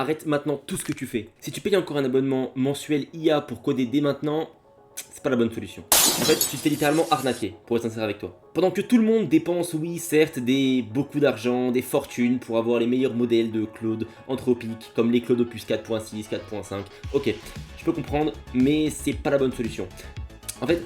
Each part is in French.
Arrête maintenant tout ce que tu fais. Si tu payes encore un abonnement mensuel IA pour coder dès maintenant, c'est pas la bonne solution. En fait, tu te fais littéralement arnaquer, pour être sincère avec toi. Pendant que tout le monde dépense, oui, certes, beaucoup d'argent, des fortunes pour avoir les meilleurs modèles de Claude anthropique, comme les Claude Opus 4.6, 4.5, ok, je peux comprendre, mais c'est pas la bonne solution. En fait,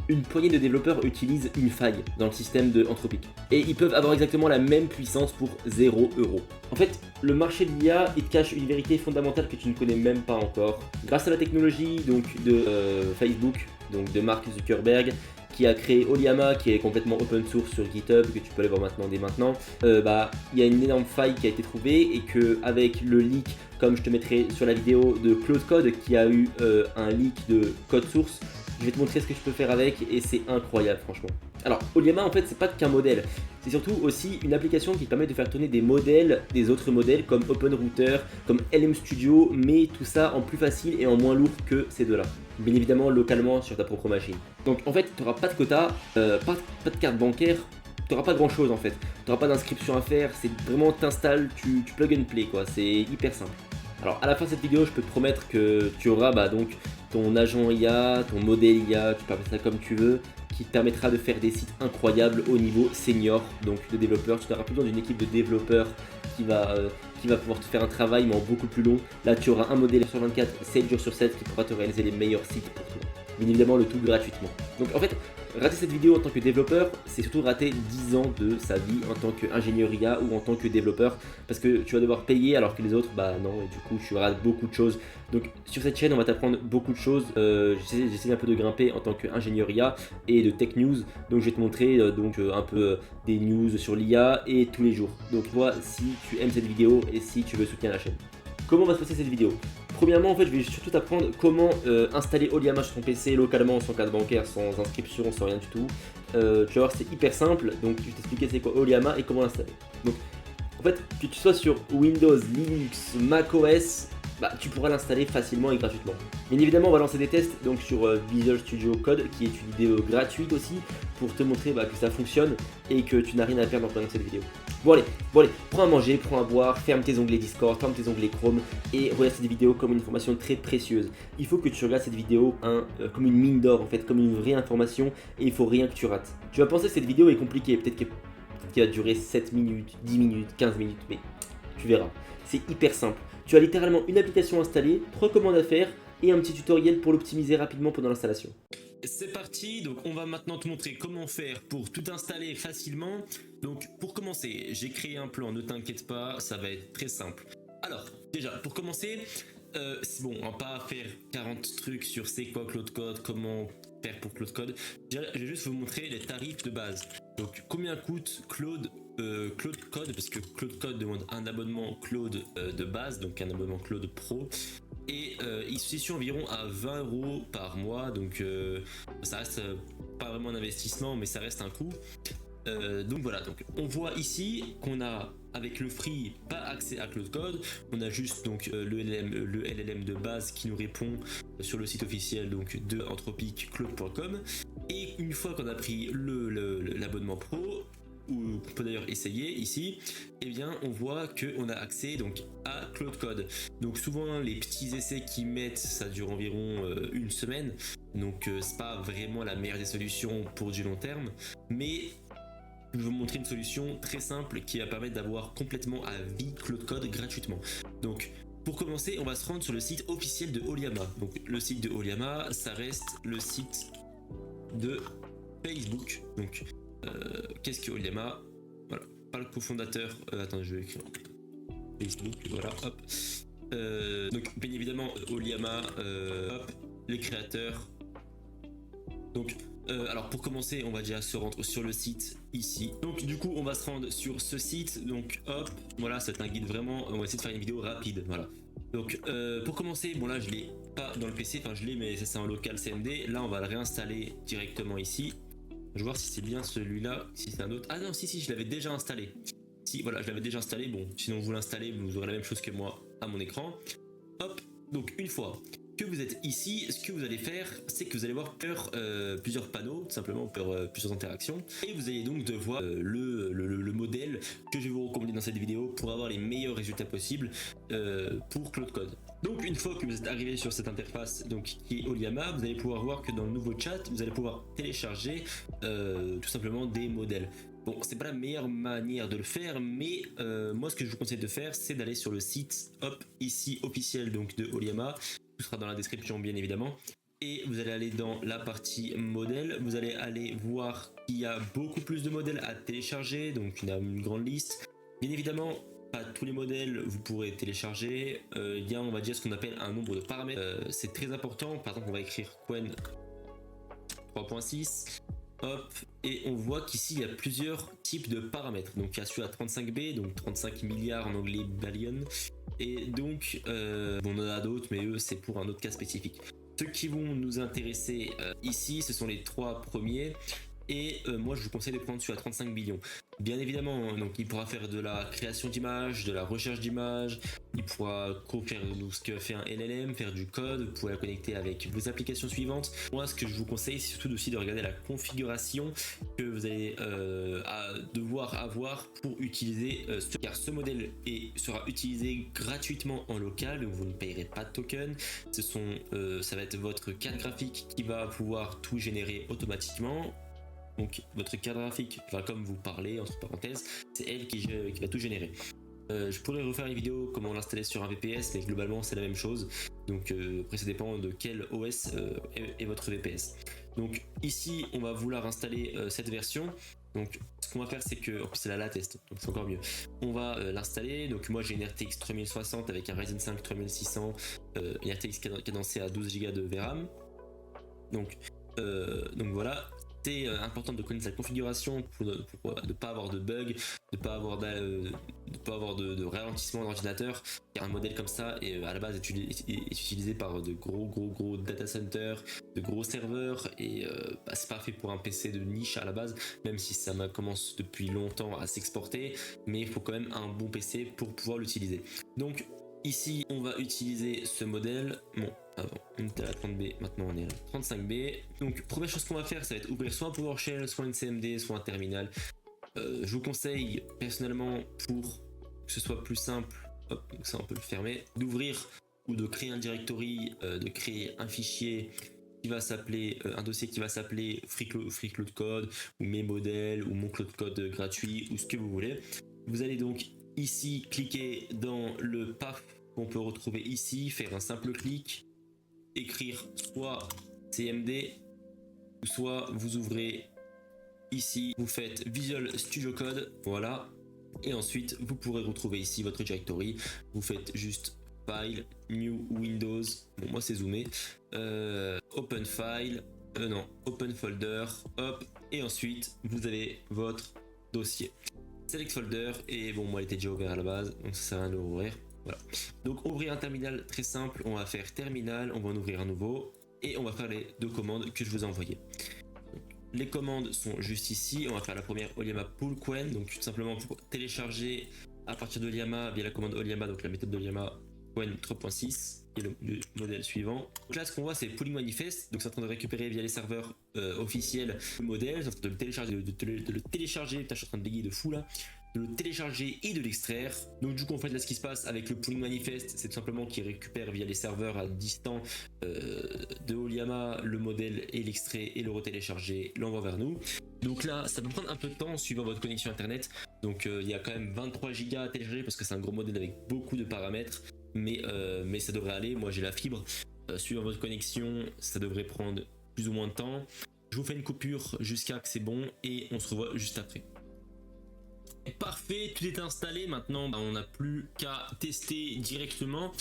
une poignée de développeurs utilisent une faille dans le système de Anthropic. Et ils peuvent avoir exactement la même puissance pour 0 €. En fait, le marché de l'IA, il te cache une vérité fondamentale que tu ne connais même pas encore. Grâce à la technologie donc, de Facebook, donc de Mark Zuckerberg, qui a créé Oliama, qui est complètement open source sur GitHub, que tu peux aller voir maintenant dès maintenant, il y a une énorme faille qui a été trouvée et que avec le leak, comme je te mettrai sur la vidéo de Claude Code, qui a eu un leak de code source, je vais te montrer ce que je peux faire avec et c'est incroyable franchement. Alors Oliama en fait c'est pas qu'un modèle, c'est surtout aussi une application qui permet de faire tourner des modèles, des autres modèles comme OpenRouter, comme LM Studio, mais tout ça en plus facile et en moins lourd que ces deux-là. Bien évidemment localement sur ta propre machine. Donc en fait tu n'auras pas de quota, pas de carte bancaire, tu n'auras pas grand chose en fait. Tu n'auras pas d'inscription à faire, c'est vraiment t'installes, tu plug and play quoi, c'est hyper simple. Alors à la fin de cette vidéo je peux te promettre que tu auras donc ton agent IA, ton modèle IA, tu peux appeler ça comme tu veux, qui te permettra de faire des sites incroyables au niveau senior, donc de développeur. Tu n'auras plus besoin d'une équipe de développeurs qui va pouvoir te faire un travail mais en beaucoup plus long. Là tu auras un modèle sur 24, 7 jours sur 7 qui pourra te réaliser les meilleurs sites pour toi. Bien évidemment le tout gratuitement. Donc en fait, rater cette vidéo en tant que développeur, c'est surtout rater 10 ans de sa vie en tant qu'ingénieur IA ou en tant que développeur, parce que tu vas devoir payer alors que les autres, bah non, et du coup tu rates beaucoup de choses. Donc sur cette chaîne, on va t'apprendre beaucoup de choses. J'essaie un peu de grimper en tant qu'ingénieur IA et de tech news, donc je vais te montrer un peu des news sur l'IA et tous les jours. Donc vois si tu aimes cette vidéo et si tu veux soutenir la chaîne. Comment va se passer cette vidéo? Premièrement, en fait, je vais surtout t'apprendre comment installer Oliama sur ton PC localement, sans carte bancaire, sans inscription, sans rien du tout. Tu vas voir, c'est hyper simple. Donc, je vais t'expliquer c'est quoi Oliama et comment l'installer. Donc, en fait, que tu sois sur Windows, Linux, macOS, tu pourras l'installer facilement et gratuitement. Bien évidemment, on va lancer des tests donc sur Visual Studio Code, qui est une vidéo gratuite aussi, pour te montrer que ça fonctionne et que tu n'as rien à perdre en regardant cette vidéo. Bon allez, prends à manger, prends à boire, ferme tes onglets Discord, ferme tes onglets Chrome et regarde cette vidéo comme une information très précieuse. Il faut que tu regardes cette vidéo comme une mine d'or en fait, comme une vraie information et il faut rien que tu rates. Tu vas penser que cette vidéo est compliquée, peut-être qu'elle va durer 7 minutes, 10 minutes, 15 minutes, mais tu verras. C'est hyper simple. Tu as littéralement une application installée, 3 commandes à faire et un petit tutoriel pour l'optimiser rapidement pendant l'installation. C'est parti, donc on va maintenant te montrer comment faire pour tout installer facilement. Donc pour commencer, j'ai créé un plan, ne t'inquiète pas, ça va être très simple. Alors déjà, pour commencer, c'est bon, on va pas faire 40 trucs sur c'est quoi Claude Code, comment faire pour Claude Code. Je vais juste vous montrer les tarifs de base. Donc combien coûte Claude Code, parce que Claude Code demande un abonnement Claude de base, donc un abonnement Claude Pro. Et il se situe environ à 20 € par mois, donc ça reste pas vraiment un investissement, mais ça reste un coût. Donc voilà, donc on voit ici qu'on a avec le free pas accès à Claude Code, on a juste donc le LLM de base qui nous répond sur le site officiel donc de anthropicclaude.com. Et une fois qu'on a pris l'abonnement pro, ou qu'on peut d'ailleurs essayer ici, eh bien on voit qu'on a accès donc à Claude Code. Donc souvent les petits essais qu'ils mettent ça dure environ une semaine, donc c'est pas vraiment la meilleure des solutions pour du long terme, mais je vais vous montrer une solution très simple qui va permettre d'avoir complètement à vie Claude Code gratuitement. Donc pour commencer, on va se rendre sur le site officiel de Oliama. Donc le site de Oliama, ça reste le site de Facebook. Donc qu'est-ce que Oliama? Voilà, pas le cofondateur. Attends, je vais écrire Facebook. Voilà, hop. Donc bien évidemment Oliama, hop, les créateurs. Donc alors pour commencer, on va déjà se rendre sur le site ici. Donc du coup, on va se rendre sur ce site. Donc hop, voilà, c'est un guide vraiment. On va essayer de faire une vidéo rapide. Voilà. Donc pour commencer, bon là je l'ai pas dans le PC, enfin je l'ai, mais ça c'est un local CMD. Là on va le réinstaller directement ici. Je vais voir si c'est bien celui-là, si c'est un autre. Ah non, si, je l'avais déjà installé. Si, voilà, je l'avais déjà installé. Bon, sinon vous l'installez, vous aurez la même chose que moi à mon écran. Hop, donc une fois que vous êtes ici, ce que vous allez faire, c'est que vous allez voir plusieurs panneaux, tout simplement, plusieurs interactions. Et vous allez donc devoir le modèle que je vais vous recommander dans cette vidéo pour avoir les meilleurs résultats possibles pour Claude Code. Donc une fois que vous êtes arrivé sur cette interface donc, qui est Oliama, vous allez pouvoir voir que dans le nouveau chat, vous allez pouvoir télécharger tout simplement des modèles. Bon, c'est pas la meilleure manière de le faire, mais moi ce que je vous conseille de faire, c'est d'aller sur le site, hop, ici officiel donc de Oliama. Tout sera dans la description bien évidemment. Et vous allez aller dans la partie modèle, vous allez aller voir qu'il y a beaucoup plus de modèles à télécharger, donc il y a une grande liste. Bien évidemment, pas tous les modèles vous pourrez télécharger, il y a on va dire ce qu'on appelle un nombre de paramètres, c'est très important, par exemple on va écrire Qwen 3.6, hop, et on voit qu'ici il y a plusieurs types de paramètres, donc il y a celui à 35B, donc 35 milliards en anglais billion, et donc bon, on en a d'autres mais eux c'est pour un autre cas spécifique. Ceux qui vont nous intéresser ici, ce sont les 3 premiers. Et moi je vous conseille de prendre celui à 35 billions. Bien évidemment, donc il pourra faire de la création d'images, de la recherche d'images, il pourra faire ce que fait un LLM, faire du code, vous pouvez la connecter avec vos applications suivantes. Moi ce que je vous conseille c'est surtout aussi de regarder la configuration que vous allez devoir avoir pour utiliser car ce modèle sera utilisé gratuitement en local, donc vous ne payerez pas de token. Ça va être votre carte graphique qui va pouvoir tout générer automatiquement. Donc votre carte graphique va comme vous parler entre parenthèses, c'est elle qui va tout générer. Je pourrais refaire une vidéo comment l'installer sur un VPS, mais globalement c'est la même chose. Donc après ça dépend de quel OS est votre VPS. Donc ici on va vouloir installer cette version. Donc ce qu'on va faire c'est que, c'est la latest, donc c'est encore mieux. On va l'installer, donc moi j'ai une RTX 3060 avec un Ryzen 5 3600, une RTX cadencée à 12 Go de VRAM. Donc voilà. C'est important de connaître la configuration pour ne pas avoir de bugs, de ne pas avoir de ralentissement d'ordinateur, car un modèle comme ça à la base est utilisé par de gros data centers, de gros serveurs, et c'est pas fait pour un PC de niche à la base, même si ça commence depuis longtemps à s'exporter, mais il faut quand même un bon PC pour pouvoir l'utiliser. Donc ici on va utiliser ce modèle, bon avant on était à 30B, maintenant on est à 35B. Donc première chose qu'on va faire, ça va être ouvrir soit un PowerShell, soit une CMD, soit un terminal. Je vous conseille personnellement, pour que ce soit plus simple, hop, donc ça on peut le fermer, d'ouvrir ou de créer un directory, de créer un fichier qui va s'appeler, un dossier qui va s'appeler Free Claude Code, ou mes modèles, ou mon Claude Code gratuit, ou ce que vous voulez. Vous allez donc ici cliquer dans le path qu'on peut retrouver ici, faire un simple clic, écrire soit CMD, soit vous ouvrez ici, vous faites Visual Studio Code, voilà, et ensuite vous pourrez retrouver ici votre directory. Vous faites juste File, New Windows, bon moi c'est zoomé, Open File, Open Folder, hop, et ensuite vous avez votre dossier. Select Folder, et bon moi il était déjà ouvert à la base, donc ça sert à rien de l'ouvrir. Voilà. Donc ouvrir un terminal très simple, on va faire terminal, on va en ouvrir un nouveau, et on va faire les 2 commandes que je vous ai envoyées. Les commandes sont juste ici, on va faire la première Oliama Pull Qwen, donc tout simplement pour télécharger à partir d'Oliama via la commande Oliama, donc la méthode d'Oliama Qwen 3.6 et le modèle suivant. Donc là ce qu'on voit c'est Pulling Manifest, donc c'est en train de récupérer via les serveurs officiels le modèle, c'est en train de le télécharger, de le télécharger, putain je suis en train de bégayer de fou là, de le télécharger et de l'extraire. Donc du coup en fait là ce qui se passe avec le Pulling Manifest, c'est tout simplement qu'il récupère via les serveurs à distance de Oliama le modèle et l'extrait et le retélécharger, l'envoie vers nous. Donc là ça peut prendre un peu de temps suivant votre connexion internet, donc il y a quand même 23 Go à télécharger parce que c'est un gros modèle avec beaucoup de paramètres, mais ça devrait aller. Moi j'ai la fibre, suivant votre connexion ça devrait prendre plus ou moins de temps. Je vous fais une coupure jusqu'à que c'est bon et on se revoit juste après. Parfait, tout est installé, maintenant on n'a plus qu'à tester directement.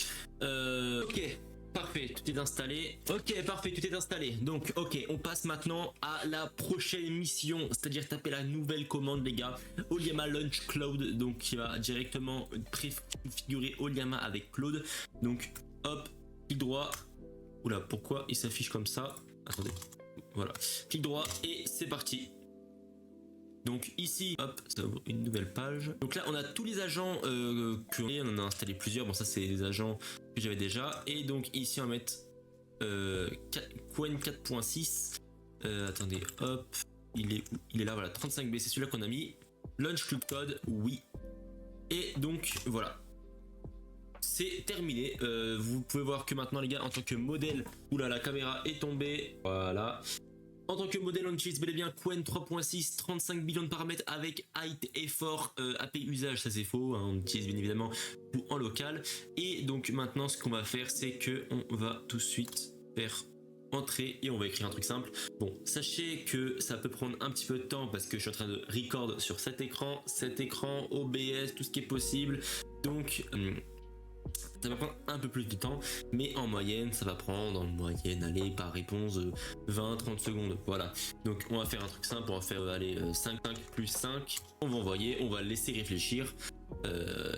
Ok, parfait, tout est installé. Ok, parfait, tout est installé. Donc, ok, on passe maintenant à la prochaine mission, c'est-à-dire taper la nouvelle commande, les gars. Oliama Launch Cloud, donc qui va directement préfigurer Oliama avec Claude. Donc, hop, clic droit. Oula, pourquoi il s'affiche comme ça? Attendez, voilà, clic droit et c'est parti. Donc ici, hop, ça ouvre une nouvelle page. Donc là, on a tous les agents on en a installé plusieurs. Bon, ça, c'est des agents que j'avais déjà. Et donc ici, on va mettre Qwen 4.6. Attendez, hop, il est où? Il est là, voilà, 35B, c'est celui-là qu'on a mis. Launch Club Code, oui. Et donc voilà, c'est terminé. Vous pouvez voir que maintenant les gars, en tant que modèle, oula, la caméra est tombée, voilà. En tant que modèle, on utilise bel et bien Qwen 3.6, 35 billions de paramètres avec height, effort, API usage, ça c'est faux, hein, on utilise bien évidemment tout en local. Et donc maintenant, ce qu'on va faire, c'est que on va tout de suite faire entrer et on va écrire un truc simple. Bon, sachez que ça peut prendre un petit peu de temps parce que je suis en train de record sur cet écran, OBS, tout ce qui est possible. Donc ça va prendre un peu plus de temps, mais en moyenne, ça va prendre en moyenne, allez, par réponse 20-30 secondes. Voilà. Donc on va faire un truc simple, on va faire allez, 5 plus 5. On va envoyer, on va laisser réfléchir.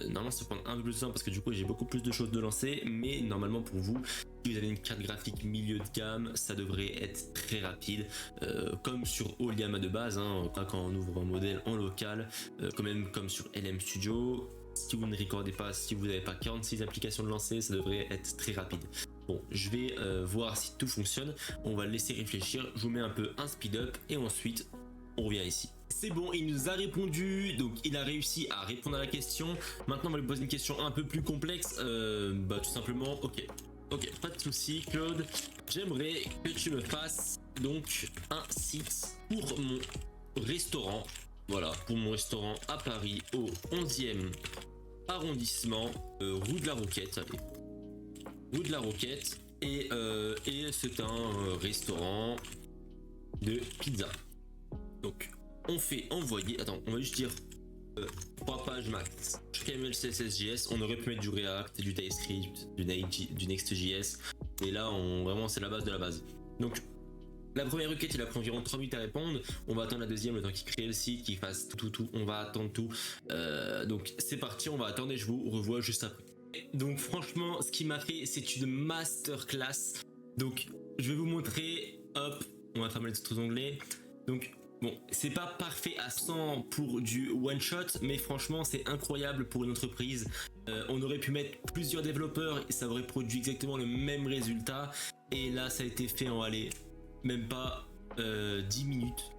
Normalement ça va prendre un peu plus de temps parce que du coup j'ai beaucoup plus de choses de lancer, mais normalement pour vous, si vous avez une carte graphique milieu de gamme, ça devrait être très rapide, comme sur Oliama de base, hein, quand on ouvre un modèle en local, quand même comme sur LM Studio. Si vous ne recordez pas, si vous n'avez pas 46 applications de lancer, ça devrait être très rapide. Bon, je vais voir si tout fonctionne, on va le laisser réfléchir, je vous mets un peu un speed up et ensuite on revient ici. C'est bon, il nous a répondu, donc il a réussi à répondre à la question. Maintenant on va lui poser une question un peu plus complexe, tout simplement, ok, pas de souci Claude, j'aimerais que tu me fasses donc un site pour mon restaurant. Voilà, pour mon restaurant à Paris, au 11e arrondissement, rue de la Roquette. Allez. Rue de la Roquette. Et c'est un restaurant de pizza. Donc, on fait envoyer. Attends, on va juste dire 3 pages max. HTML, CSS, JS. On aurait pu mettre du React, du TypeScript, du Next.js. Et là, vraiment, c'est la base de la base. Donc, la première requête, il a pris environ 3 minutes à répondre. On va attendre la deuxième, le temps qu'il crée le site, qu'il fasse tout. On va attendre tout. Donc c'est parti, on va attendre et je vous revois juste après. Donc franchement, ce qu'il m'a fait, c'est une masterclass. Donc je vais vous montrer. Hop, on va fermer les autres onglets. Donc bon, c'est pas parfait à 100 pour du one shot, mais franchement, c'est incroyable pour une entreprise. On aurait pu mettre plusieurs développeurs et ça aurait produit exactement le même résultat. Et là, ça a été fait en aller. Même pas 10 minutes.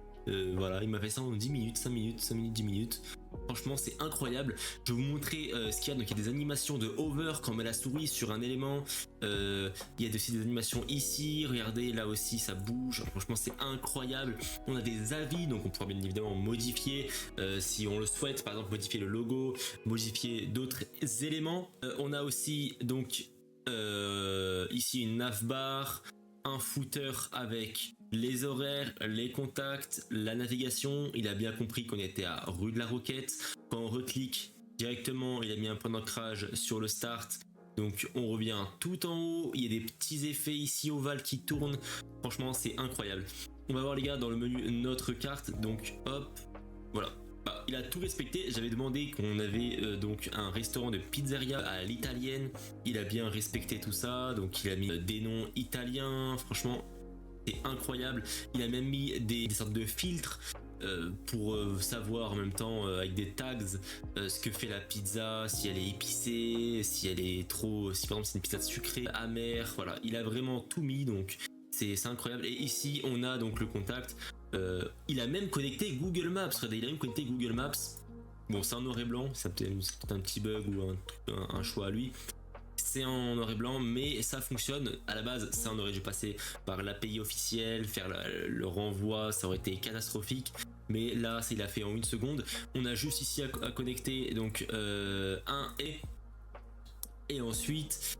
Voilà, il m'a fait ça en 10 minutes, 5 minutes, 10 minutes. Franchement, c'est incroyable. Je vais vous montrer ce qu'il y a. Donc, il y a des animations de hover quand on met la souris sur un élément. Il y a aussi des animations ici. Regardez, là aussi, ça bouge. Franchement, c'est incroyable. On a des avis, donc on pourra bien évidemment modifier si on le souhaite. Par exemple, modifier le logo, modifier d'autres éléments. On a aussi, donc, ici une navbar. Un footer avec les horaires, les contacts, la navigation. Il a bien compris qu'on était à rue de la Roquette. Quand on reclique directement, il a mis un point d'ancrage sur le start. Donc on revient tout en haut. Il y a des petits effets ici ovales qui tournent. Franchement, c'est incroyable. On va voir les gars dans le menu notre carte. Donc hop, voilà. Il a tout respecté. J'avais demandé qu'on avait donc un restaurant de pizzeria à l'italienne. Il a bien respecté tout ça. Donc il a mis des noms italiens. Franchement, c'est incroyable. Il a même mis des sortes de filtres pour savoir en même temps avec des tags ce que fait la pizza, si elle est épicée, si elle est trop, si par exemple c'est une pizza sucrée, amère. Voilà, il a vraiment tout mis. Donc c'est incroyable. Et ici on a donc le contact. Il a même connecté Google Maps. Regardez, il a même connecté Google Maps. Bon, c'est en noir et blanc, c'est peut-être un petit bug ou un choix à lui. C'est en noir et blanc, mais ça fonctionne. À la base, ça on aurait dû passer par l'API officielle, faire le renvoi, ça aurait été catastrophique. Mais là, il a fait en 1 seconde. On a juste ici à connecter donc un et ensuite.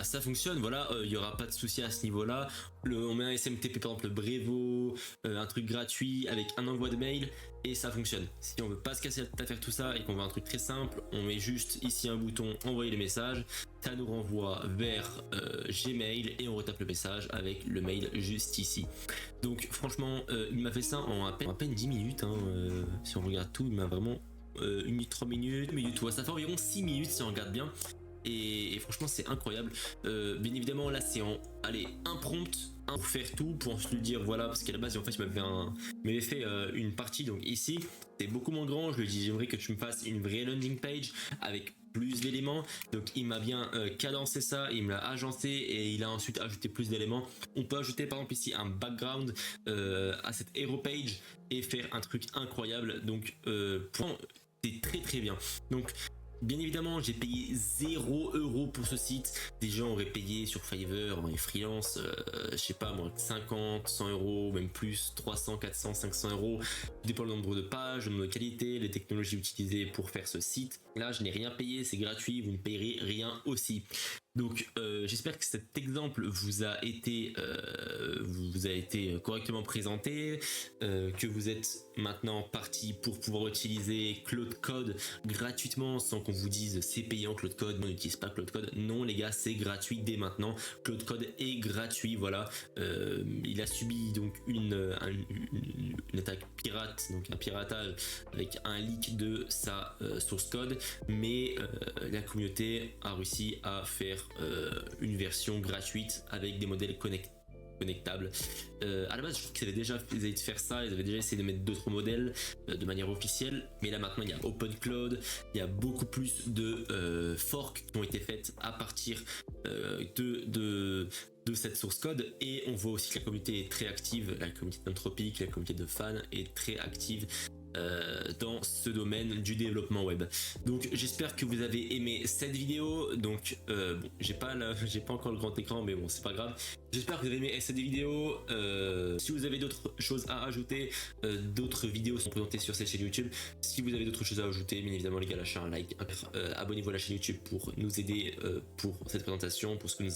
Ça fonctionne, voilà, il n'y aura pas de souci à ce niveau-là. On met un SMTP, par exemple, le Brevo, un truc gratuit avec un envoi de mail et ça fonctionne. Si on veut pas se casser la tête à faire tout ça et qu'on veut un truc très simple, on met juste ici un bouton envoyer le message, ça nous renvoie vers Gmail et on retape le message avec le mail juste ici. Donc franchement, il m'a fait ça en à peine 10 minutes, hein, si on regarde tout, il m'a vraiment 1 minute, 3 minutes, ouais, ça fait environ 6 minutes si on regarde bien. Et franchement c'est incroyable. Bien évidemment là c'est en un prompt pour faire tout, pour ensuite lui dire voilà, parce qu'à la base en fait il m'avait fait une partie, donc ici c'est beaucoup moins grand. Je lui ai dit j'aimerais que tu me fasses une vraie landing page avec plus d'éléments. Donc il m'a bien cadencé ça, il me l'a agencé et il a ensuite ajouté plus d'éléments. On peut ajouter par exemple ici un background à cette hero page et faire un truc incroyable. Donc c'est très très bien. Donc bien évidemment, j'ai payé 0 € pour ce site. Des gens auraient payé sur Fiverr, les freelance, je sais pas moi, 50, 100 €, même plus, 300, 400, 500 €. Tout dépend le nombre de pages, le nombre de qualité, les technologies utilisées pour faire ce site. Là, je n'ai rien payé, c'est gratuit, vous ne payerez rien aussi. Donc j'espère que cet exemple vous a été correctement présenté, que vous êtes maintenant parti pour pouvoir utiliser Claude Code gratuitement sans qu'on vous dise c'est payant Claude Code, on n'utilise pas Claude Code. Non les gars, c'est gratuit dès maintenant. Claude Code est gratuit, voilà. Il a subi donc une attaque pirate, donc un piratage avec un leak de sa source code, mais la communauté a réussi à faire une version gratuite avec des modèles connectables. À la base, je trouve qu'ils avaient déjà essayé de faire ça, ils avaient déjà essayé de mettre d'autres modèles de manière officielle, mais là maintenant il y a OpenCloud, il y a beaucoup plus de forks qui ont été faites à partir de cette source code, et on voit aussi que la communauté est très active, la communauté d'Anthropic, la communauté de fans est très active dans ce domaine du développement web. Donc j'espère que vous avez aimé cette vidéo. Donc bon, j'ai pas encore le grand écran, mais bon c'est pas grave. J'espère que vous avez aimé cette vidéo. Si vous avez d'autres choses à ajouter, d'autres vidéos sont présentées sur cette chaîne YouTube. Si vous avez d'autres choses à ajouter, bien évidemment les gars, lâchez un like, abonnez-vous à la chaîne YouTube pour nous aider pour cette présentation, pour ce que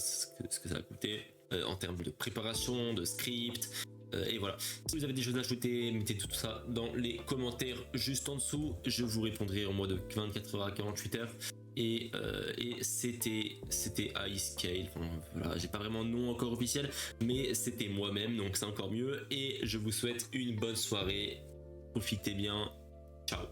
ça va coûter en termes de préparation, de script. Et voilà, si vous avez des choses à ajouter, mettez tout ça dans les commentaires juste en dessous. Je vous répondrai en moins de 24 heures à 48 heures. Et c'était iScale. Enfin, voilà, j'ai pas vraiment de nom encore officiel, mais c'était moi-même, donc c'est encore mieux. Et je vous souhaite une bonne soirée. Profitez bien. Ciao.